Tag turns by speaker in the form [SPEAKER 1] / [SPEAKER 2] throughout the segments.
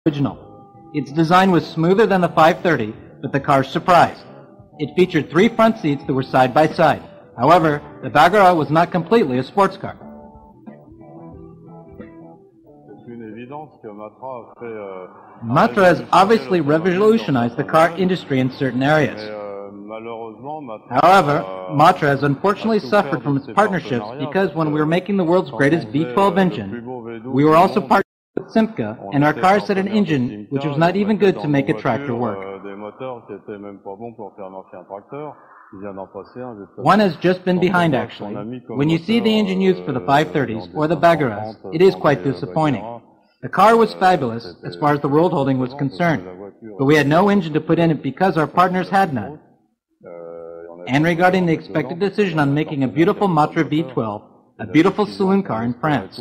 [SPEAKER 1] original. Its design was smoother than the 530, but the car surprised. It featured 3 front seats that were side by side. However, the Bagheera was not completely a sports car. Matra has obviously revolutionized the car industry in certain areas. However, Matra has unfortunately suffered from its partnerships because when we were making the world's greatest V12 engine, we were also partnered with Simca, and our cars had an engine which was not even good to make a tractor work. One has just been behind, actually. When you see the engine used for the 530s or the Bagheeras, it is quite disappointing. The car was fabulous as far as the world holding was concerned, but we had no engine to put in it because our partners had none. And regarding the expected decision on making a beautiful Matra V12, a beautiful saloon car in France,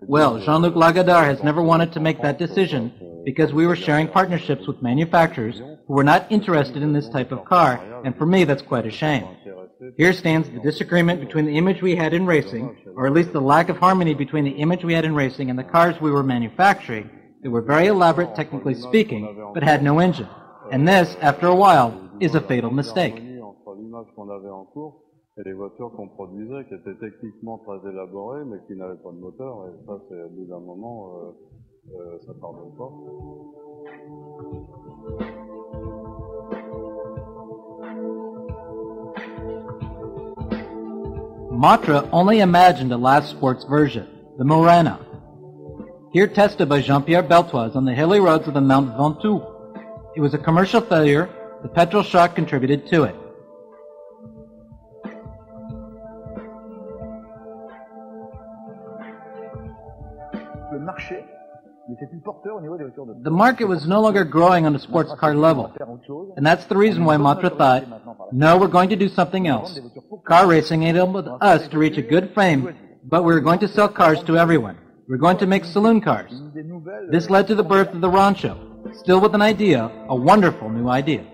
[SPEAKER 1] well, Jean-Luc Lagardère has never wanted to make that decision because we were sharing partnerships with manufacturers who were not interested in this type of car, and for me that's quite a shame. Here stands the disagreement between the image we had in racing, or at least the lack of harmony between the image we had in racing and the cars we were manufacturing that were very elaborate technically speaking, but had no engine. And this, after a while, is a fatal mistake.
[SPEAKER 2] Et les voitures qu'on produisait qui étaient techniquement très élaborées mais qui n'avaient pas de moteur, et ça c'est au bout d'un moment ça pardonne pas.
[SPEAKER 1] Matra only imagined a last sports version, the Morena. Here tested by Jean-Pierre Beltoise on the hilly roads of the Mount Ventoux. It was a commercial failure. The petrol shock contributed to it. The market was no longer growing on a sports car level, and that's the reason why Matra thought, no, we're going to do something else. Car racing enabled us to reach a good fame, but we were going to sell cars to everyone. We're going to make saloon cars. This led to the birth of the Rancho, still with an idea, a wonderful new idea.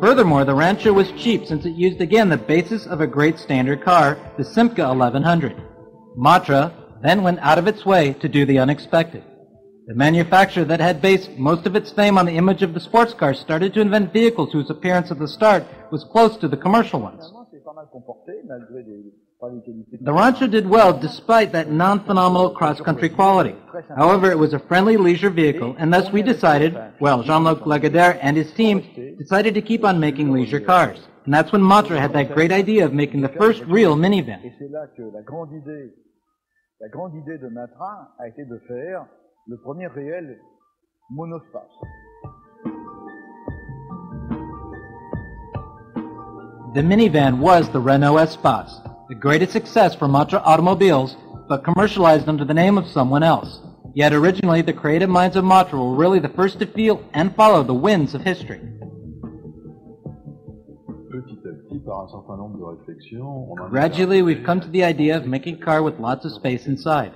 [SPEAKER 1] Furthermore, the Rancho was cheap since it used again the basis of a great standard car, the Simca 1100. Matra then went out of its way to do the unexpected. The manufacturer that had based most of its fame on the image of the sports car started to invent vehicles whose appearance at the start was close to the commercial ones. The Rancho did well despite that non-phenomenal cross-country quality. However, it was a friendly leisure vehicle, and thus we decided, well, Jean-Luc Lagardère and his team decided to keep on making leisure cars. And that's when Matra had that great idea of making the first real minivan.
[SPEAKER 3] La grande idée de Matra a été de faire le premier réel monospace.
[SPEAKER 1] The minivan was the Renault Espace, the greatest success for Matra automobiles, but commercialized under the name of someone else. Yet originally, the creative minds of Matra were really the first to feel and follow the winds of history. Gradually, we've come to the idea of making a car with lots of space inside.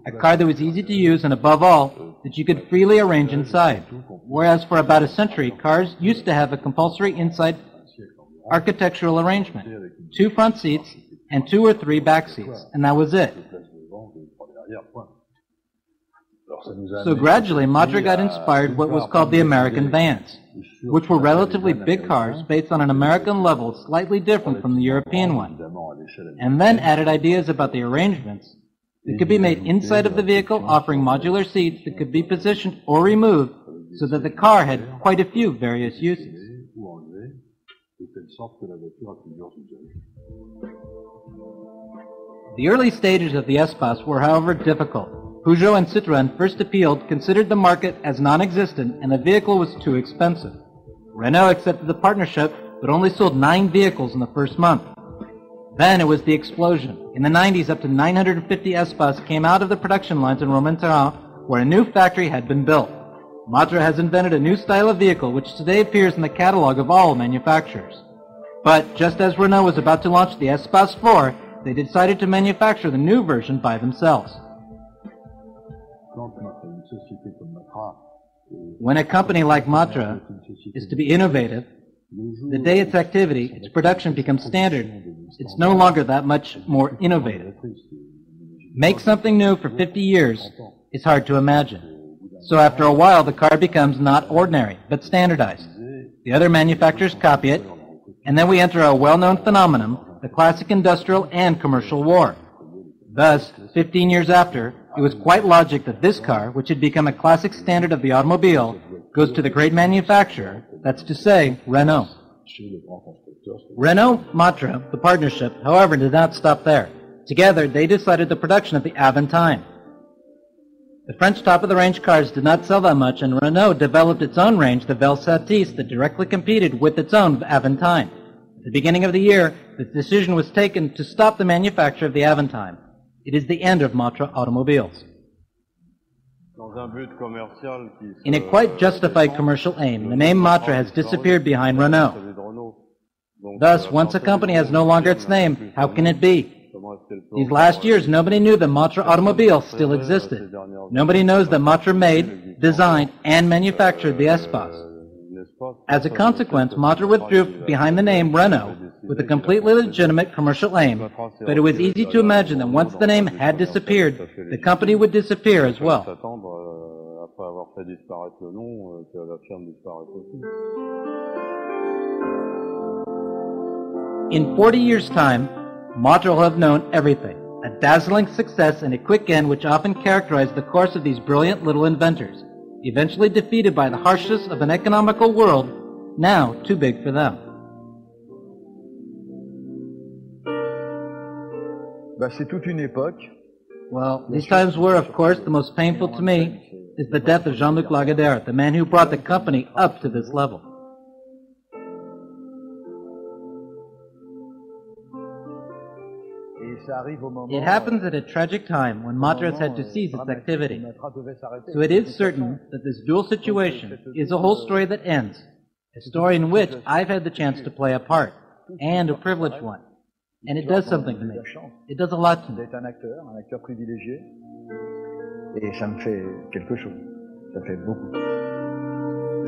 [SPEAKER 1] A car that was easy to use and, above all, that you could freely arrange inside. Whereas for about a century, cars used to have a compulsory inside architectural arrangement, 2 front seats and 2 or 3 back seats, and that was it. So gradually, Matra got inspired what was called the American vans, which were relatively big cars based on an American level slightly different from the European one, and then added ideas about the arrangements that could be made inside of the vehicle, offering modular seats that could be positioned or removed so that the car had quite a few various uses. The early stages of the Espace were, however, difficult. Peugeot and Citroën first appealed, considered the market as non-existent, and the vehicle was too expensive. Renault accepted the partnership, but only sold 9 vehicles in the first month. Then it was the explosion. In the 90s, up to 950 Espace came out of the production lines in Romontera, where a new factory had been built. Matra has invented a new style of vehicle which today appears in the catalog of all manufacturers. But just as Renault was about to launch the Espace 4, they decided to manufacture the new version by themselves. When a company like Matra is to be innovative, The day its activity, its production becomes standard, it's no longer that much more innovative. Make something new for 50 years is hard to imagine. So after a while, the car becomes not ordinary, but standardized. The other manufacturers copy it, and then we enter a well-known phenomenon, the classic industrial and commercial war. Thus, 15 years after, it was quite logic that this car, which had become a classic standard of the automobile, goes to the great manufacturer, that's to say, Renault. Renault-Matra, the partnership, however, did not stop there. Together, they decided the production of the Aventine. The French top-of-the-range cars did not sell that much, and Renault developed its own range, the Velsatis, that directly competed with its own Aventine. At the beginning of the year, the decision was taken to stop the manufacture of the Aventine. It is the end of Matra automobiles. In a quite justified commercial aim, the name Matra has disappeared behind Renault. Thus, once a company has no longer its name, how can it be? These last years, nobody knew that Matra automobiles still existed. Nobody knows that Matra made, designed, and manufactured the Espace. As a consequence, Matra withdrew behind the name Renault with a completely legitimate commercial aim, but it was easy to imagine that once the name had disappeared, the company would disappear as well. In 40 years' time, Matra will have known everything, a dazzling success and a quick end which often characterized the course of these brilliant little inventors, eventually defeated by the harshness of an economical world now too big for them. Well, these times were, of course, the most painful to me is the death of Jean-Luc Lagardère, the man who brought the company up to this level. It happens at a tragic time when Matra has had to cease its activity. So it is certain that this dual situation is a whole story that ends, a story in which I've had the chance to play a part, and a privileged one. And it does something to me. It does a lot to me.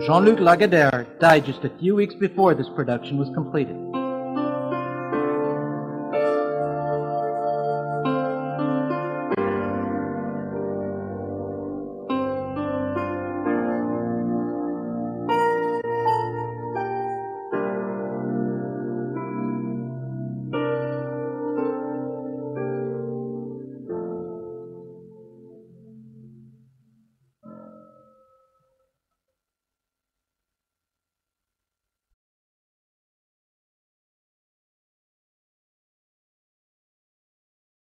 [SPEAKER 1] Jean-Luc Lagardère died just a few weeks before this production was completed.